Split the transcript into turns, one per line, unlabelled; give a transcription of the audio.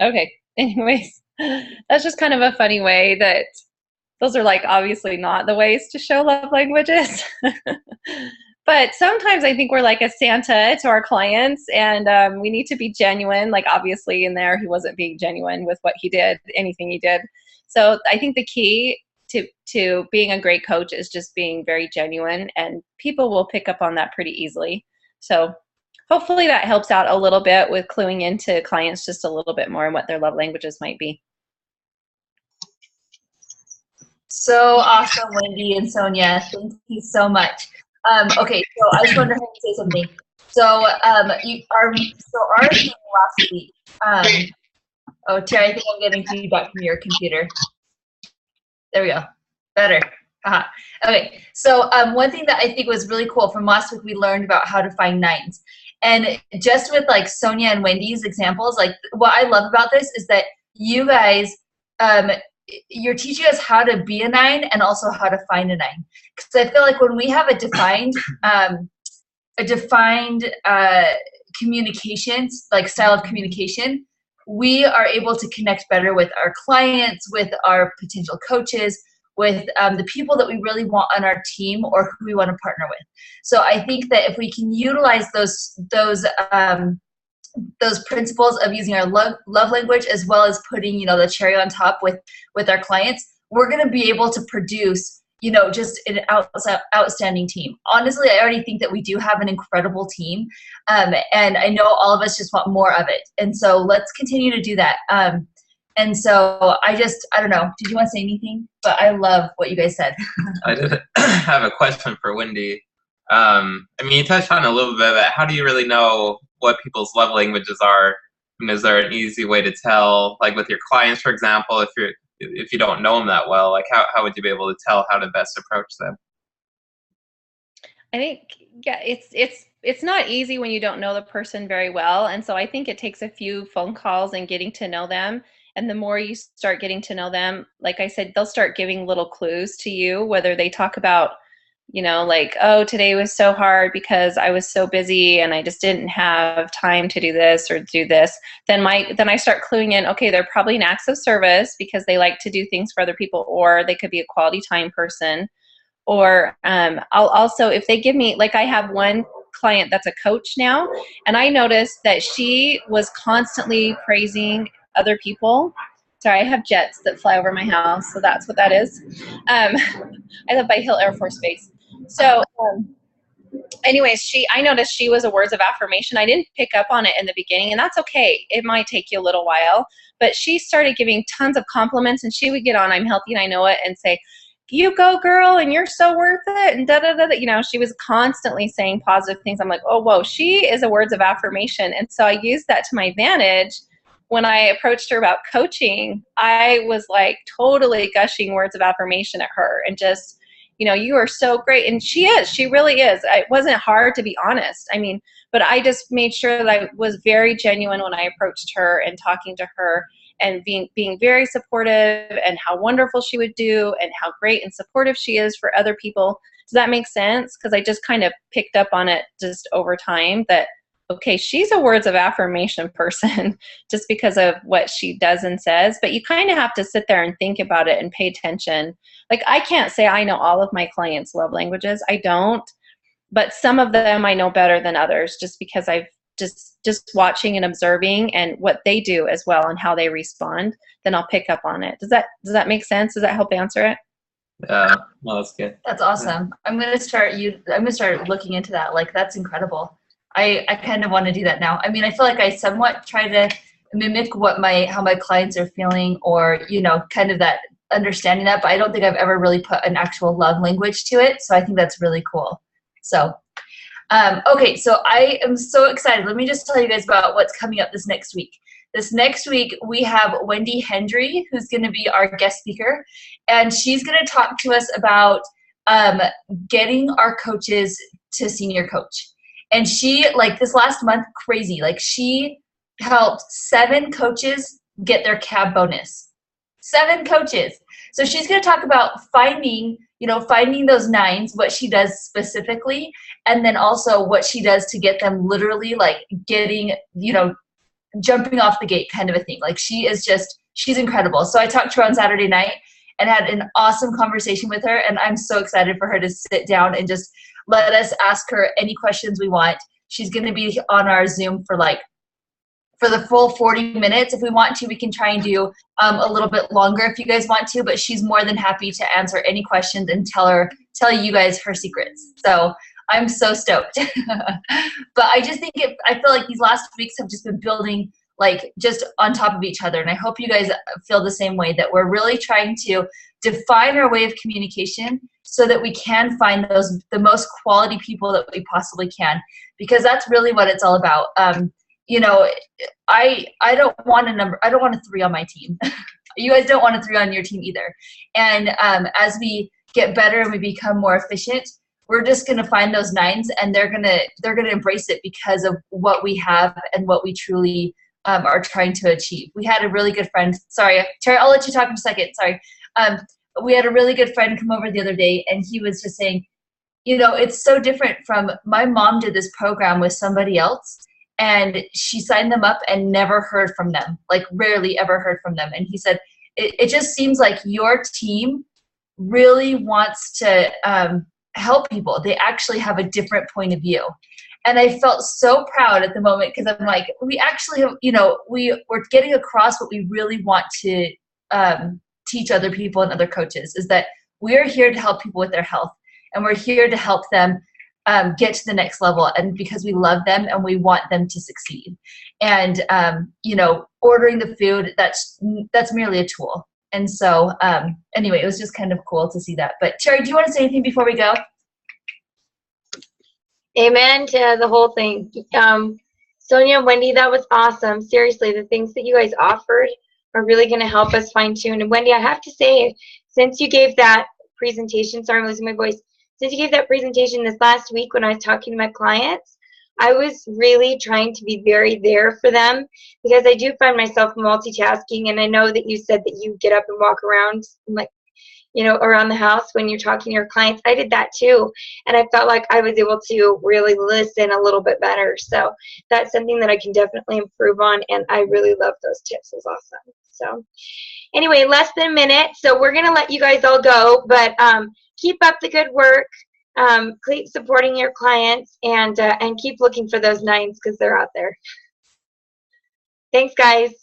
Okay. Anyways, that's just kind of a funny way that those are like obviously not the ways to show love languages. But sometimes I think we're like a Santa to our clients, and we need to be genuine. Like obviously in there, he wasn't being genuine with what he did, anything he did. So I think the key to being a great coach is just being very genuine, and people will pick up on that pretty easily. So hopefully that helps out a little bit with cluing into clients just a little bit more and what their love languages might be.
So awesome, Wendy and Sonia. Thank you so much. Okay, so I just wanted to say something. So our thing last week. Oh, Terry, I think I'm getting feedback from your computer. There we go. Better. Okay, so one thing that I think was really cool from last week, we learned about how to find nines. And just with like Sonia and Wendy's examples, like what I love about this is that you guys, you're teaching us how to be a nine and also how to find a nine. Because I feel like when we have a defined communications, like style of communication, we are able to connect better with our clients, with our potential coaches, with the people that we really want on our team or who we want to partner with. So I think that if we can utilize those principles of using our love language as well as putting, the cherry on top with our clients, we're going to be able to produce, just an outstanding team. Honestly, I already think that we do have an incredible team. And I know all of us just want more of it. And so let's continue to do that. And so I don't know. Did you want to say anything? But I love what you guys said.
I did have a question for Wendy. You touched on it a little bit, but how do you really know what people's love languages are? And is there an easy way to tell, like with your clients, for example, if you don't know them that well, like how would you be able to tell how to best approach them?
I think, yeah, it's not easy when you don't know the person very well. And so I think it takes a few phone calls and getting to know them. And the more you start getting to know them, like I said, they'll start giving little clues to you, whether they talk about, like, oh, today was so hard because I was so busy and I just didn't have time to do this or do this. Then I start cluing in, okay, they're probably an acts of service because they like to do things for other people, or they could be a quality time person. Or I'll also, if they give me, like I have one client that's a coach now, and I noticed that she was constantly praising other people. Sorry, I have jets that fly over my house, so that's what that is. I live by Hill Air Force Base. So anyways, I noticed she was a words of affirmation. I didn't pick up on it in the beginning, and that's okay. It might take you a little while, but she started giving tons of compliments, and she would get on I'm healthy and I know it and say, you go girl, and you're so worth it, and da da da. She was constantly saying positive things. I'm like, oh whoa, she is a words of affirmation. And so I used that to my advantage. When I approached her about coaching, I was like totally gushing words of affirmation at her and just, you are so great. And she really is. It wasn't hard, to be honest. But I just made sure that I was very genuine when I approached her and talking to her, and being very supportive, and how wonderful she would do and how great and supportive she is for other people. Does that make sense? Because I just kind of picked up on it just over time that, okay, she's a words of affirmation person just because of what she does and says. But you kind of have to sit there and think about it and pay attention. Like, I can't say I know all of my clients' love languages. I don't. But some of them I know better than others, just because I've just watching and observing and what they do as well and how they respond, then I'll pick up on it. Does that make sense? Does that help answer it?
Yeah, no, that's good.
That's awesome. I'm gonna start looking into that. Like, that's incredible. I kind of want to do that now. I feel like I somewhat try to mimic how my clients are feeling, or kind of that understanding that, but I don't think I've ever really put an actual love language to it. So I think that's really cool. So okay, so I am so excited. Let me just tell you guys about what's coming up this next week. This next week, we have Wendy Hendry, who's going to be our guest speaker, and she's going to talk to us about getting our coaches to senior coach. And she, like this last month, crazy, like she helped 7 coaches get their CAB bonus. 7 coaches. So she's going to talk about finding those nines, what she does specifically, and then also what she does to get them literally like getting, jumping off the gate kind of a thing. Like she's incredible. So I talked to her on Saturday night and had an awesome conversation with her. And I'm so excited for her to sit down and just let us ask her any questions we want. She's going to be on our Zoom for the full 40 minutes. If we want to, we can try and do a little bit longer if you guys want to, but she's more than happy to answer any questions and tell you guys her secrets. So I'm so stoked. But I just think I feel like these last weeks have just been building like just on top of each other. And I hope you guys feel the same way, that we're really trying to define our way of communication so that we can find the most quality people that we possibly can, because that's really what it's all about. You know, I don't want a 3 on my team. You guys don't want a 3 on your team either. And as we get better and we become more efficient, we're just going to find those 9s, and they're going to embrace it because of what we have and what we truly are trying to achieve. We had a really good friend. Sorry, Terry, I'll let you talk in a second. Sorry. We had a really good friend come over the other day, and he was just saying, you know, it's so different from my mom did this program with somebody else, and she signed them up and never heard from them, like rarely ever heard from them. And he said, it just seems like your team really wants to help people. They actually have a different point of view. And I felt so proud at the moment, because I'm like, we actually have, you know, we're getting across what we really want to teach other people and other coaches, is that we're here to help people with their health, and we're here to help them get to the next level, and because we love them and we want them to succeed. And you know, ordering the food, that's merely a tool. And so anyway, it was just kind of cool to see that. But Terry, do you want to say anything before we go?
Amen to the whole thing. Sonia and Wendy, that was awesome. Seriously, the things that you guys offered are really going to help us fine tune. And Wendy, I have to say, since you gave that presentation, sorry, I'm losing my voice. Since you gave that presentation this last week when I was talking to my clients, I was really trying to be very there for them, because I do find myself multitasking. And I know that you said that you get up and walk around, like, you know, around the house when you're talking to your clients. I did that too. And I felt like I was able to really listen a little bit better. So that's something that I can definitely improve on. And I really love those tips. It was awesome. So anyway, less than a minute. So we're going to let you guys all go, but keep up the good work. Keep supporting your clients, and keep looking for those 9s, because they're out there. Thanks, guys.